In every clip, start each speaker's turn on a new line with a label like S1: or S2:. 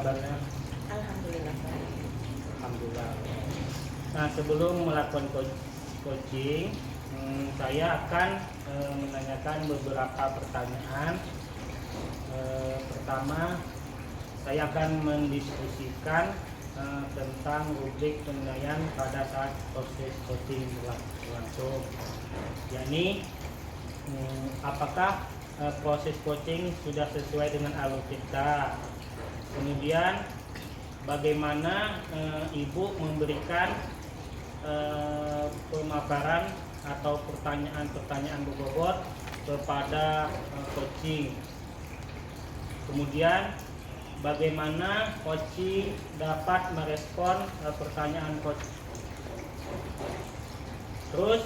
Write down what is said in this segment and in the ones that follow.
S1: kabarnya?
S2: Alhamdulillah baik.
S1: Alhamdulillah. Nah, sebelum melakukan coaching, saya akan menanyakan beberapa pertanyaan. Pertama, saya akan mendiskusikan tentang rubrik penilaian pada saat proses coaching berlangsung. Yakni, apakah proses coaching sudah sesuai dengan alur kita? Kemudian bagaimana Ibu memberikan pemaparan atau pertanyaan-pertanyaan berbobot kepada coaching. Kemudian bagaimana coaching dapat merespon pertanyaan coach. Terus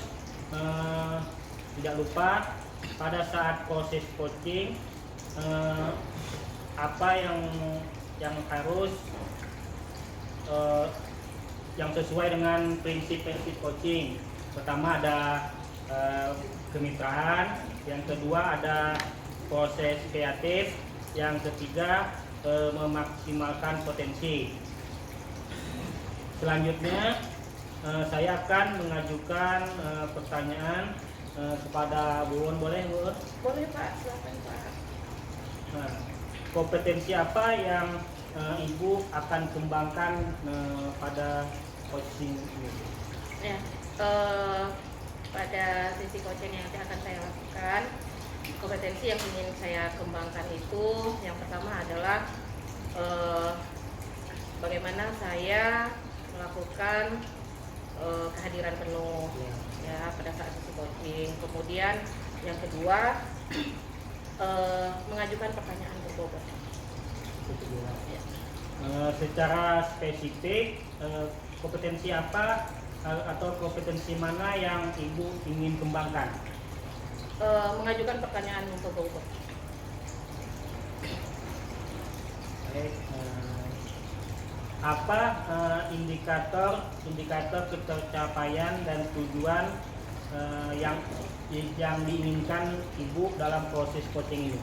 S1: tidak lupa pada saat proses coaching apa yang harus yang sesuai dengan prinsip-prinsip coaching. Pertama ada kemitraan, yang kedua ada proses kreatif, yang ketiga memaksimalkan potensi. Selanjutnya saya akan mengajukan pertanyaan kepada Bu Un. Boleh, Bu Un?
S2: Boleh Pak, silakan Pak.
S1: Nah, kompetensi apa yang Ibu akan kembangkan pada coaching ini?
S2: Ya, pada sesi coaching yang akan saya lakukan, kompetensi yang ingin saya kembangkan itu yang pertama adalah bagaimana saya melakukan kehadiran penuh ya pada saat sesi coaching. Kemudian yang kedua mengajukan pertanyaan berbobot. Ya.
S1: Secara spesifik kompetensi apa atau kompetensi mana yang Ibu ingin kembangkan?
S2: Mengajukan pertanyaan berbobot.
S1: Baik, apa indikator ketercapaian dan tujuan yang diinginkan Ibu dalam proses coaching ini?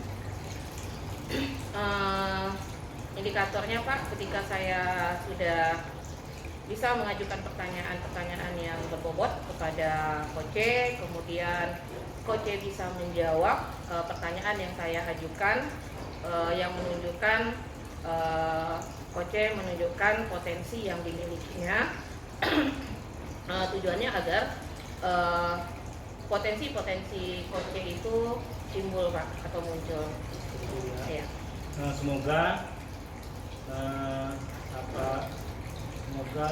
S2: Indikatornya Pak, ketika saya sudah bisa mengajukan pertanyaan-pertanyaan yang berbobot kepada coach, kemudian coach bisa menjawab pertanyaan yang saya ajukan, yang menunjukkan coach menunjukkan potensi yang dimilikinya. Tujuannya agar potensi-potensi coach itu timbul Pak, atau muncul. Ya.
S1: Semoga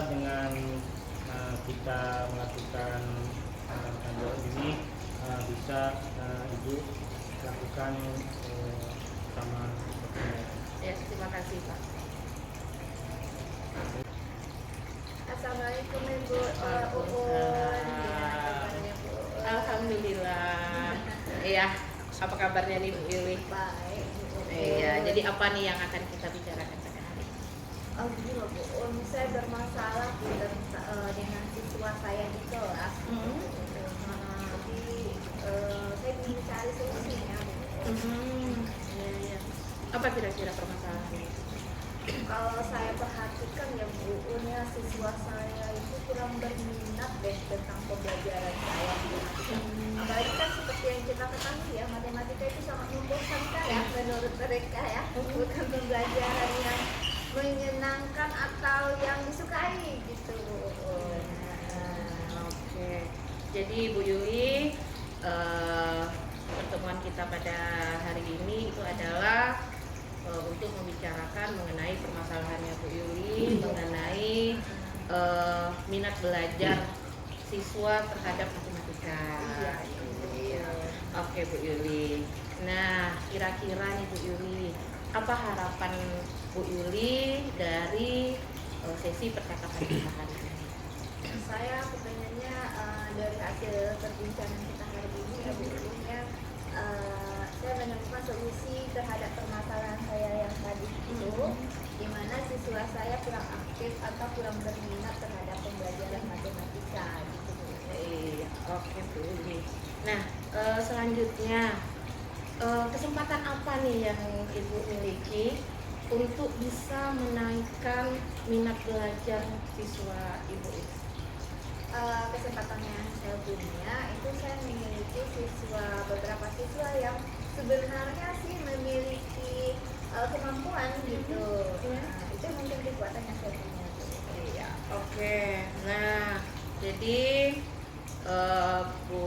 S1: dengan kita melakukan tanggal ini bisa Ibu lakukan sama.
S2: Ya, terima kasih Pak.
S3: Assalamualaikum Ibu Uun.
S2: Alhamdulillah. Iya, apa kabarnya nih Bu Yuli?
S3: Baik.
S2: Iya, jadi apa nih yang akan kita bicarakan pada hari ini?
S3: Oh gini loh Bu Uun, saya bermasalah dengan siswa saya di kelas. Jadi saya ingin cari solusinya Bu Uun.
S2: Iya. Apa kira-kira permasalahannya?
S3: Kalau saya perhatikan ya Bu Uun, ya siswa saya itu kurang berminat deh tentang pembelajaran saya di matematika. Apalagi kan seperti yang kita ketahui ya, matematika itu sangat membosankan ya menurut mereka ya, bukan pembelajaran yang menyenangkan atau yang disukai gitu Bu Uun.
S2: Oke. Jadi Bu Yuli, pertemuan kita pada hari ini itu adalah untuk membicarakan mengenai permasalahannya Bu Yuli, mengenai minat belajar siswa terhadap matematika.
S3: Iya.
S2: Oke Bu Yuli. Nah, kira-kira nih Bu Yuli, apa harapan Bu Yuli dari sesi percakapan kita hari ini?
S3: Saya kepengennya dari hasil perbincangan kita hari ini ya Bu Uun ya, saya menemukan solusi terhadap permasalahan saya yang tadi itu, di mana siswa saya kurang aktif atau kurang berminat terhadap pembelajaran matematika gitu Bu.
S2: Iya, oke Bu Yuli. Nah, selanjutnya kesempatan apa nih yang Ibu miliki untuk bisa menaikkan minat belajar siswa Ibu itu?
S3: Kesempatan yang saya punya itu saya memiliki beberapa siswa yang sebenarnya sih memiliki kemampuan gitu. Itu mungkin kekuatan yang saya punya.
S2: Iya, oke. Nah, jadi Bu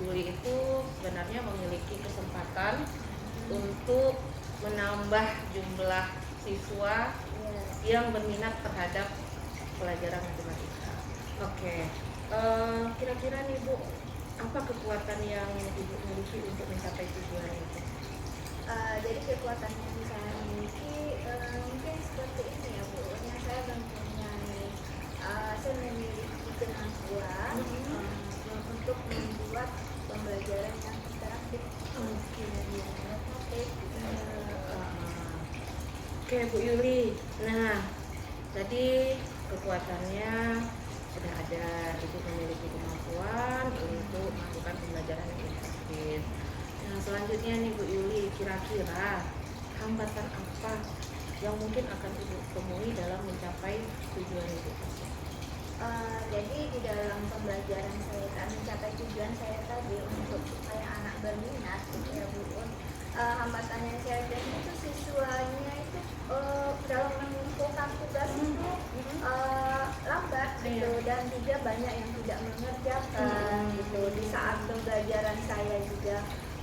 S2: Yuli itu sebenarnya memiliki kesempatan untuk menambah jumlah siswa yang berminat terhadap pelajaran matematika. Oke, kira-kira nih Bu, apa kekuatan yang Ibu miliki untuk mencapai tujuan itu?
S3: Jadi kekuatan yang saya miliki mungkin seperti ini ya Bu. Saya mempunyai, saya memiliki kemampuan untuk membuat pembelajaran yang interaktif.
S2: Oke Bu Yuli, nah tadi kekuatannya sudah ada, Ibu memiliki kemampuan untuk melakukan pembelajaran yang interaktif. Nah selanjutnya nih Bu Yuli, kira-kira hambatan apa yang mungkin akan Ibu temui dalam mencapai tujuan Ibu?
S3: Jadi di dalam pembelajaran saya mencapai tujuan saya tadi untuk supaya anak berminat gitu ya Bu. Hambatan yang saya lihat itu siswanya itu dalam mengumpulkan tugas itu lambat gitu, dan juga banyak yang tidak mengerjakan gitu. Di saat pembelajaran saya juga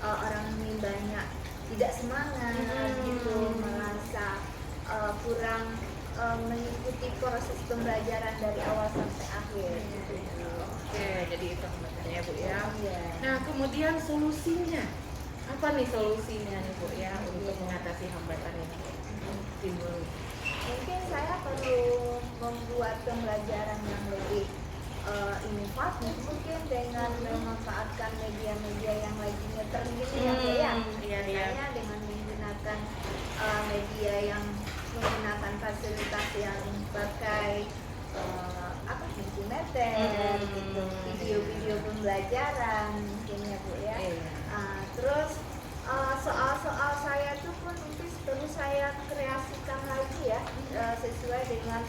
S3: orang ini banyak tidak semangat gitu, merasa kurang mengikuti proses pembelajaran dari awal sampai akhir gitu.
S2: Oke, jadi itu hambatannya Bu ya.
S3: Iya.
S2: Nah kemudian solusinya, apa nih solusinya nih Bu ya untuk mengatasi hambatan ini timbul?
S3: Mungkin saya perlu membuat pembelajaran yang lebih inovatif, mungkin dengan memanfaatkan media-media yang lagi ngetren gitu ya Bu ya. Misalnya dengan menggunakan media yang menggunakan fasilitas yang pakai multimeter gitu, video-video pembelajaran mungkin ya Bu ya. Terus soal-soal saya itu pun mungkin perlu saya kreasikan lagi ya, sesuai dengan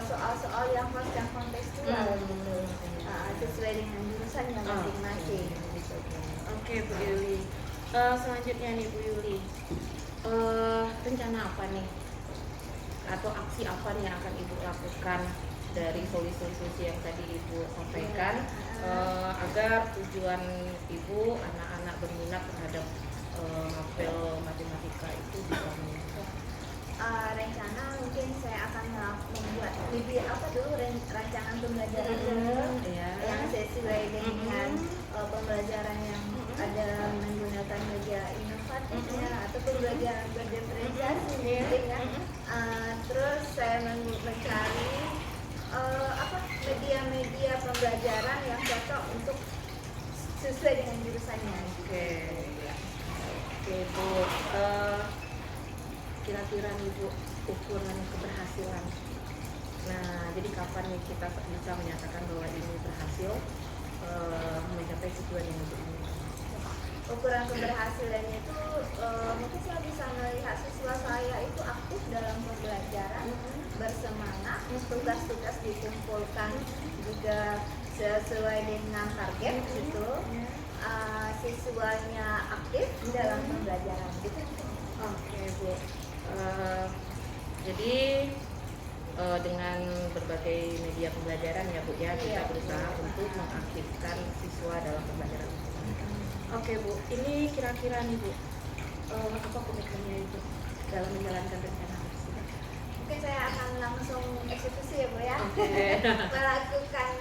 S3: soal-soal yang kontekstual gitu, sesuai dengan jurusannya masing-masing.
S2: Oke Bu Yuli, selanjutnya nih Bu Yuli, rencana apa nih atau aksi apa nih yang akan Ibu lakukan dari solusi-solusi yang tadi Ibu sampaikan agar tujuan Ibu anak-anak berminat terhadap mapel matematika itu bisa meningkat?
S3: Rencana mungkin saya akan membuat lebih rancangan pembelajaran yang sesuai dengan pembelajaran yang ada menggunakan media inovatif atau pembelajaran berdiferensiasi mungkin ya. Terus saya mencari media-media pembelajaran yang cocok untuk sesuai dengan jurusannya.
S2: Oke Bu, kira-kira nih Bu, ukuran keberhasilan. Nah, jadi kapan nih kita bisa menyatakan bahwa ini berhasil mencapai tujuan yang Ibu inginkan?
S3: Ukuran keberhasilannya itu mungkin saya bisa melihat siswa saya itu aktif dalam pembelajaran, bersemangat, tugas-tugas dikumpulkan juga sesuai dengan target gitu. Siswanya aktif dalam pembelajaran gitu.
S2: Oke Bu, jadi dengan berbagai media pembelajaran ya Bu ya, kita berusaha untuk mengaktifkan siswa dalam pembelajaran. Oke Bu, ini kira-kira nih Bu, apa komitmennya itu dalam menjalankan rencana tersebut?
S3: Mungkin saya akan langsung eksekusi ya Bu ya. Melakukan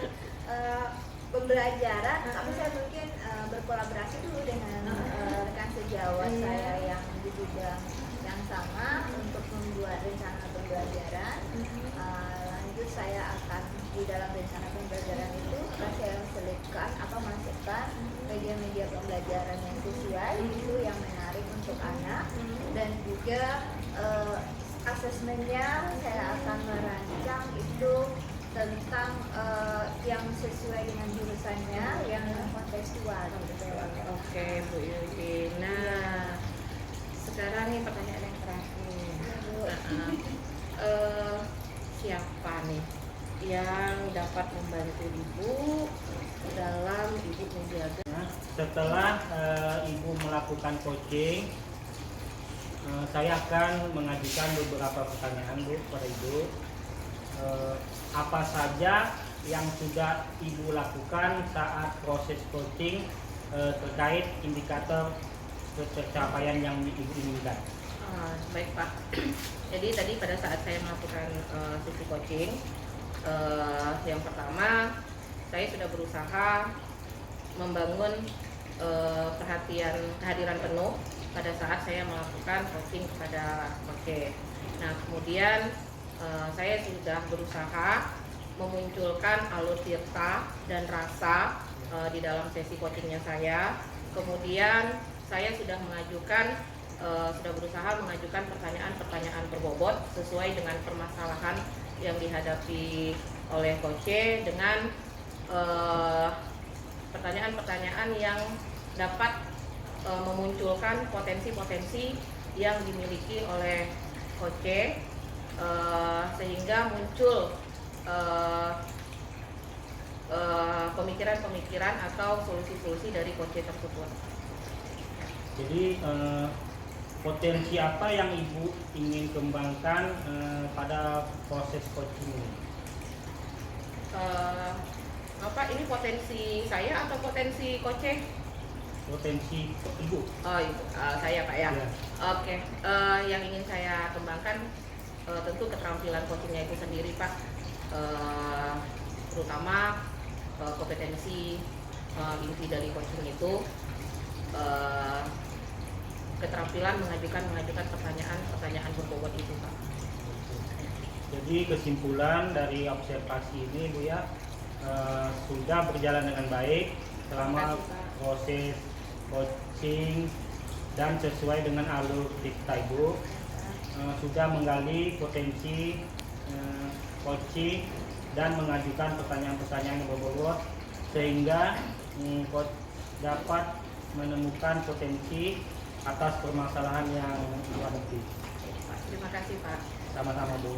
S3: pembelajaran, tapi saya mungkin berkolaborasi dulu dengan rekan sejawat saya yang di bidang yang sama untuk membuat rencana pembelajaran. Lanjut saya akan di dalam rencana pembelajaran itu akan saya selipkan atau masukkan media-media pembelajaran yang sesuai itu yang menarik untuk anak, dan juga asesmennya saya akan merancang itu tentang yang sesuai dengan jurusannya yang kontekstual gitu.
S2: Oke Bu Yuli, nah sekarang nih pertanyaan yang terakhir, Nah, siapa nih yang dapat membantu Ibu dalam Ibu menjaga?
S1: Nah, setelah Ibu melakukan coaching, saya akan mengajukan beberapa pertanyaan Bu kepada Ibu. Apa saja yang sudah Ibu lakukan saat proses coaching terkait indikator pencapaian yang Ibu inginkan?
S2: Baik Pak. Jadi tadi pada saat saya melakukan sesi coaching, yang pertama saya sudah berusaha membangun kehadiran penuh pada saat saya melakukan coaching kepada Coach. Nah kemudian saya sudah berusaha memunculkan alur tirta dan rasa di dalam sesi coachingnya saya. Kemudian saya sudah berusaha mengajukan pertanyaan-pertanyaan berbobot sesuai dengan permasalahan yang dihadapi oleh Coach dengan pertanyaan-pertanyaan yang dapat memunculkan potensi-potensi yang dimiliki oleh Coach sehingga muncul pemikiran-pemikiran atau solusi-solusi dari Coach tersebut.
S1: Jadi potensi apa yang Ibu ingin kembangkan pada proses coaching ini?
S2: Apa ini potensi saya atau potensi Coach?
S1: Potensi Ibu.
S2: Oh Ibu, saya Pak ya.
S1: Ya.
S2: Oke, yang ingin saya kembangkan tentu keterampilan coachingnya itu sendiri Pak, terutama kompetensi inti dari coaching itu keterampilan mengajukan pertanyaan berbobot itu Pak.
S1: Jadi kesimpulan dari observasi ini Bu ya, sudah berjalan dengan baik selama
S2: Terima kasih, Pak.
S1: proses coaching dan sesuai dengan alur dikta Ibu, sudah menggali potensi coaching dan mengajukan pertanyaan-pertanyaan yang berbobot sehingga coach dapat menemukan potensi atas permasalahan yang dihadapi.
S2: Terima kasih Pak.
S1: Sama-sama Bu.